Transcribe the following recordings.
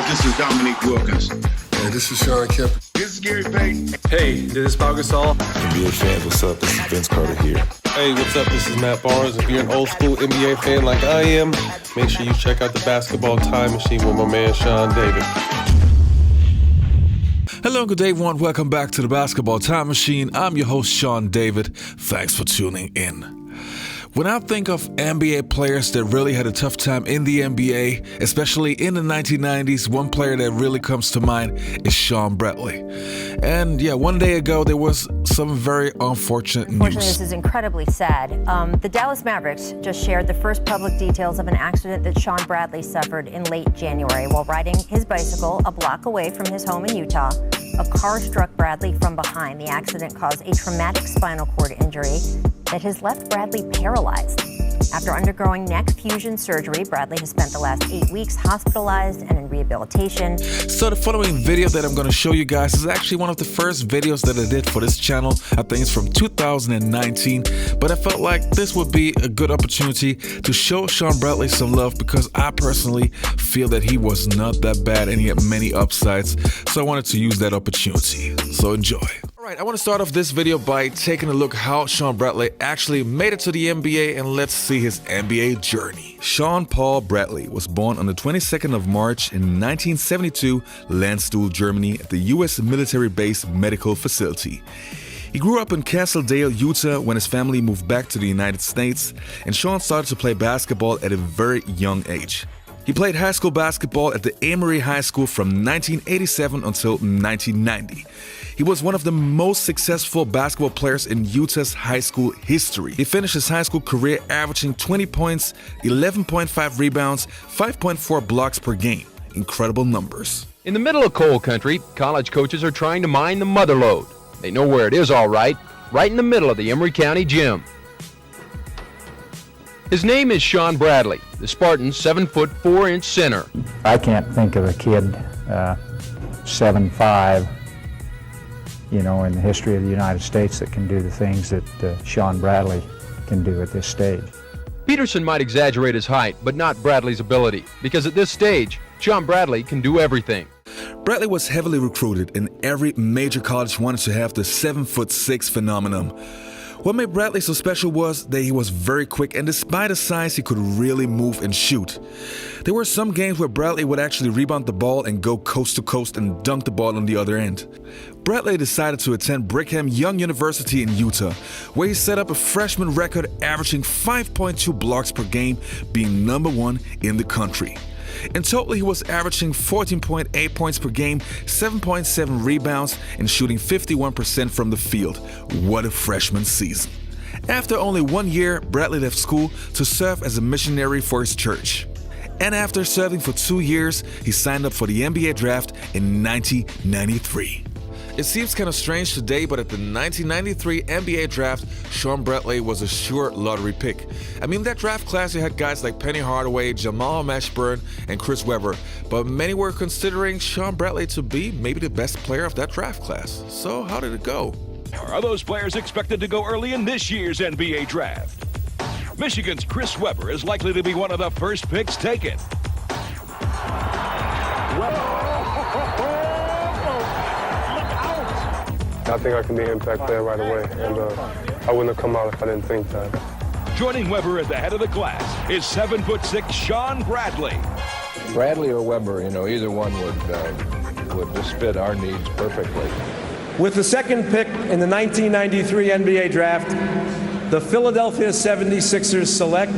This is Dominique Wilkins. Hey, this is Sean Kemp. This is Gary Payton. Hey, this is Pau Gasol. NBA fans, what's up? This is Vince Carter here. Hey, what's up? This is Matt Barnes. If you're an old school NBA fan like I am, make sure you check out the Basketball Time Machine with my man Shawn David. Hello and good day, everyone. Welcome back to the Basketball Time Machine. I'm your host, Shawn David. Thanks for tuning in. When I think of NBA players that really had a tough time in the NBA, especially in the 1990s, one player that really comes to mind is Shawn Bradley. And yeah, one day ago, there was some very unfortunate news. Unfortunately, this is incredibly sad. The Dallas Mavericks just shared the first public details of an accident that Shawn Bradley suffered in late January while riding his bicycle a block away from his home in Utah. A car struck Bradley from behind. The accident caused a traumatic spinal cord injury that has left Bradley paralyzed. After undergoing neck fusion surgery, Bradley has spent the last 8 weeks hospitalized and in rehabilitation. So the following video that I'm going to show you guys is actually one of the first videos that I did for this channel. I think it's from 2019, but I felt like this would be a good opportunity to show Shawn Bradley some love because I personally feel that he was not that bad and he had many upsides. So I wanted to use that opportunity. So enjoy. Alright, I want to start off this video by taking a look how Shawn Bradley actually made it to the NBA, and let's see his NBA journey. Shawn Paul Bradley was born on the 22nd of March in 1972, Landstuhl, Germany, at the U.S. military base medical facility. He grew up in Castledale, Utah when his family moved back to the United States, and Shawn started to play basketball at a very young age. He played high school basketball at the Amory High School from 1987 until 1990. He was one of the most successful basketball players in Utah's high school history. He finished his high school career averaging 20 points, 11.5 rebounds, 5.4 blocks per game. Incredible numbers. In the middle of coal country, college coaches are trying to mine the mother lode. They know where it is all right in the middle of the Emory County gym. His name is Shawn Bradley, the Spartan's 7-foot 4-inch center. I can't think of a kid 7'5", in the history of the United States that can do the things that Shawn Bradley can do at this stage. Peterson might exaggerate his height, but not Bradley's ability, because at this stage, Shawn Bradley can do everything. Bradley was heavily recruited, and every major college wanted to have the 7'6" phenomenon. What made Bradley so special was that he was very quick, and despite his size, he could really move and shoot. There were some games where Bradley would actually rebound the ball and go coast to coast and dunk the ball on the other end. Bradley decided to attend Brigham Young University in Utah, where he set up a freshman record averaging 5.2 blocks per game, being number 1 in the country. In total, he was averaging 14.8 points per game, 7.7 rebounds, and shooting 51% from the field. What a freshman season. After only 1 year, Bradley left school to serve as a missionary for his church. And after serving for 2 years, he signed up for the NBA draft in 1993. It seems kind of strange today, but at the 1993 NBA draft, Shawn Bradley was a sure lottery pick. I mean, that draft class, you had guys like Penny Hardaway, Jamal Mashburn, and Chris Webber, but many were considering Shawn Bradley to be maybe the best player of that draft class. So how did it go? Are those players expected to go early in this year's NBA draft? Michigan's Chris Webber is likely to be one of the first picks taken. I think I can be an impact player right away, and I wouldn't have come out if I didn't think that. Joining Webber at the head of the class is 7'6" Shawn Bradley. Bradley or Webber, either one would just fit our needs perfectly. With the second pick in the 1993 NBA draft, the Philadelphia 76ers select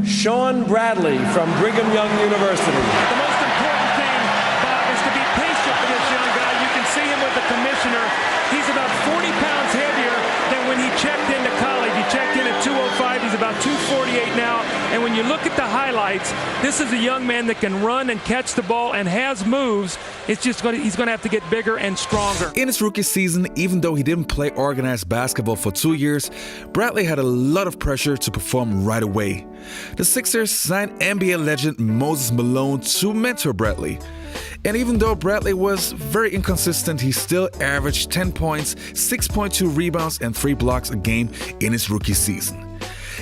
Shawn Bradley from Brigham Young University. The most important thing, Bob, is to be patient with this young guy. You can see him with the commissioner. He's about 40 pounds heavier than when he checked into college. He checked in at 205. He's about 248 now. And when you look at the highlights, this is a young man that can run and catch the ball and has moves. It's just he's going to have to get bigger and stronger. In his rookie season, even though he didn't play organized basketball for 2 years, Bradley had a lot of pressure to perform right away. The Sixers signed NBA legend Moses Malone to mentor Bradley. And even though Bradley was very inconsistent, he still averaged 10 points, 6.2 rebounds, and 3 blocks a game in his rookie season.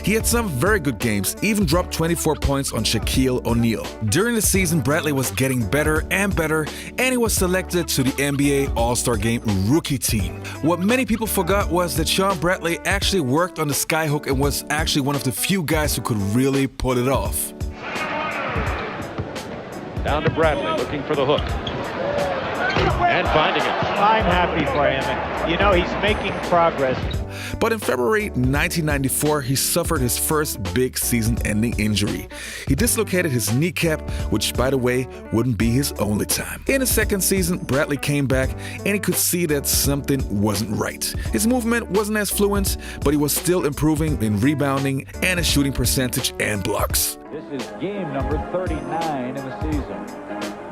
He had some very good games, even dropped 24 points on Shaquille O'Neal. During the season, Bradley was getting better and better, and he was selected to the NBA All-Star Game rookie team. What many people forgot was that Shawn Bradley actually worked on the skyhook and was actually one of the few guys who could really pull it off. Down to Bradley, looking for the hook. And finding it. I'm happy for him. And, you know, he's making progress. But in February 1994, he suffered his first big season-ending injury. He dislocated his kneecap, which, by the way, wouldn't be his only time. In his second season, Bradley came back, and he could see that something wasn't right. His movement wasn't as fluent, but he was still improving in rebounding and his shooting percentage and blocks. This is game number 39 in the season.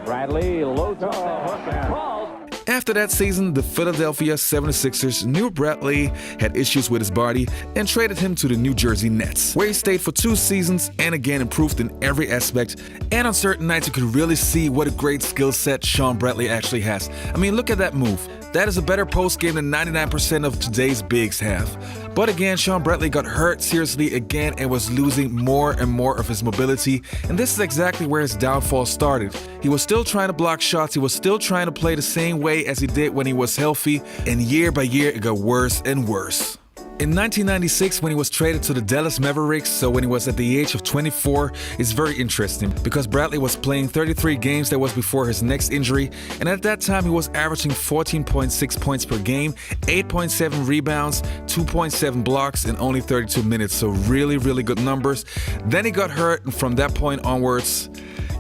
Bradley loads up the hook and calls. After that season, the Philadelphia 76ers knew Bradley had issues with his body and traded him to the New Jersey Nets, where he stayed for 2 seasons and again improved in every aspect. And on certain nights, you could really see what a great skill set Shawn Bradley actually has. I mean, look at that move. That is a better post game than 99% of today's bigs have. But again, Shawn Bradley got hurt seriously again and was losing more and more of his mobility, and this is exactly where his downfall started. He was still trying to block shots, he was still trying to play the same way as he did when he was healthy, and year by year it got worse and worse. In 1996, when he was traded to the Dallas Mavericks, so when he was at the age of 24, it's very interesting because Bradley was playing 33 games. That was before his next injury, and at that time he was averaging 14.6 points per game, 8.7 rebounds, 2.7 blocks in only 32 minutes, so really, really good numbers. Then he got hurt, and from that point onwards,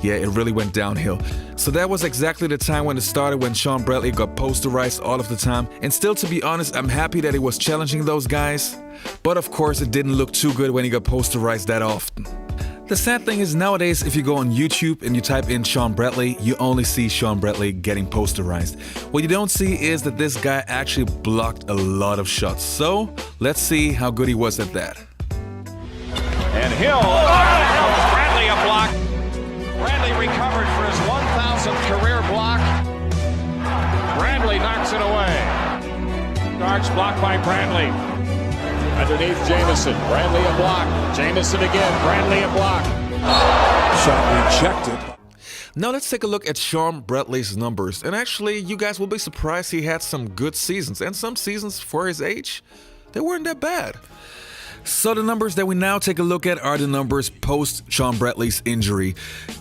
yeah, it really went downhill. So that was exactly the time when it started, when Shawn Bradley got posterized all of the time. And still, to be honest, I'm happy that he was challenging those guys. But of course, it didn't look too good when he got posterized that often. The sad thing is nowadays, if you go on YouTube and you type in Shawn Bradley, you only see Shawn Bradley getting posterized. What you don't see is that this guy actually blocked a lot of shots. So let's see how good he was at that. And Hill, Bradley a block. Bradley recovered for his 1,000th career block. Bradley knocks it away. Starks blocked by Bradley. Underneath Jamison. Bradley a block. Jamison again. Bradley a block. Shot rejected. Now let's take a look at Shawn Bradley's numbers. And actually, you guys will be surprised he had some good seasons. And some seasons for his age, they weren't that bad. So the numbers that we now take a look at are the numbers post Shawn Bradley's injury.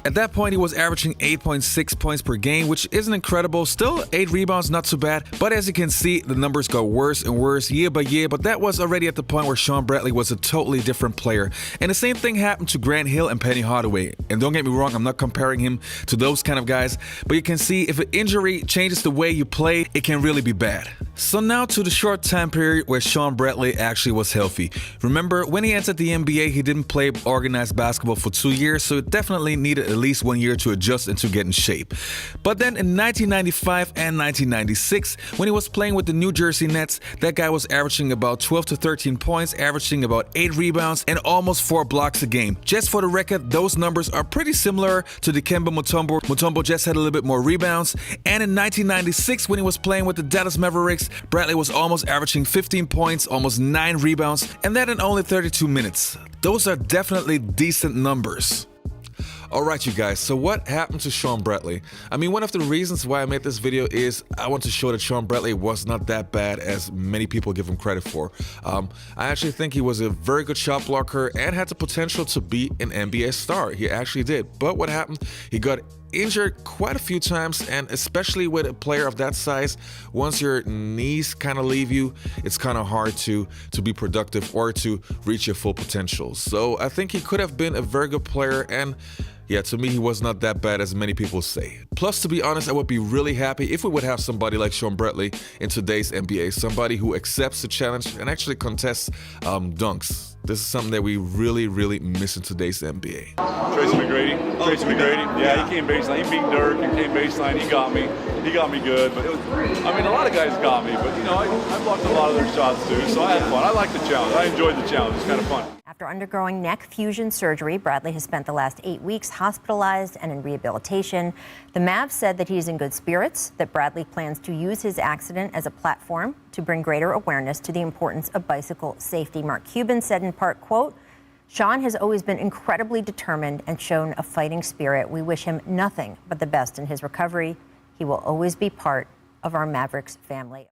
At that point, he was averaging 8.6 points per game, which isn't incredible. Still 8 rebounds, not too bad. But as you can see, the numbers got worse and worse year by year. But that was already at the point where Shawn Bradley was a totally different player. And the same thing happened to Grant Hill and Penny Hardaway. And don't get me wrong, I'm not comparing him to those kind of guys. But you can see if an injury changes the way you play, it can really be bad. So now to the short time period where Shawn Bradley actually was healthy. Remember, when he entered the NBA, he didn't play organized basketball for 2 years, so it definitely needed at least 1 year to adjust and to get in shape. But then in 1995 and 1996, when he was playing with the New Jersey Nets, that guy was averaging about 12 to 13 points, averaging about 8 rebounds, and almost 4 blocks a game. Just for the record, those numbers are pretty similar to Dikembe Mutombo. Mutombo just had a little bit more rebounds. And in 1996, when he was playing with the Dallas Mavericks, Bradley was almost averaging 15 points, almost 9 rebounds, and that in only 32 minutes. Those are definitely decent numbers. Alright you guys, so what happened to Shawn Bradley? I mean, one of the reasons why I made this video is I want to show that Shawn Bradley was not that bad as many people give him credit for. I actually think he was a very good shot blocker and had the potential to be an NBA star. He actually did. But what happened? He got injured quite a few times, and especially with a player of that size, once your knees kind of leave you, it's kind of hard to be productive or to reach your full potential. So I think he could have been a very good player, and yeah, to me, he was not that bad as many people say. Plus, to be honest, I would be really happy if we would have somebody like Shawn Bradley in today's NBA, somebody who accepts the challenge and actually contests dunks. This is something that we really, really miss in today's NBA. Tracy McGrady. Yeah, he came baseline. He beat Dirk and came baseline. He got me. He got me good. But it was, I mean, a lot of guys got me. But, you know, I blocked a lot of their shots, too. So I had fun. I liked the challenge. I enjoyed the challenge. It was kind of fun. After undergoing neck fusion surgery, Bradley has spent the last 8 weeks hospitalized and in rehabilitation. The Mavs said that he's in good spirits, that Bradley plans to use his accident as a platform to bring greater awareness to the importance of bicycle safety. Mark Cuban said in part, quote, Shawn has always been incredibly determined and shown a fighting spirit. We wish him nothing but the best in his recovery. He will always be part of our Mavericks family.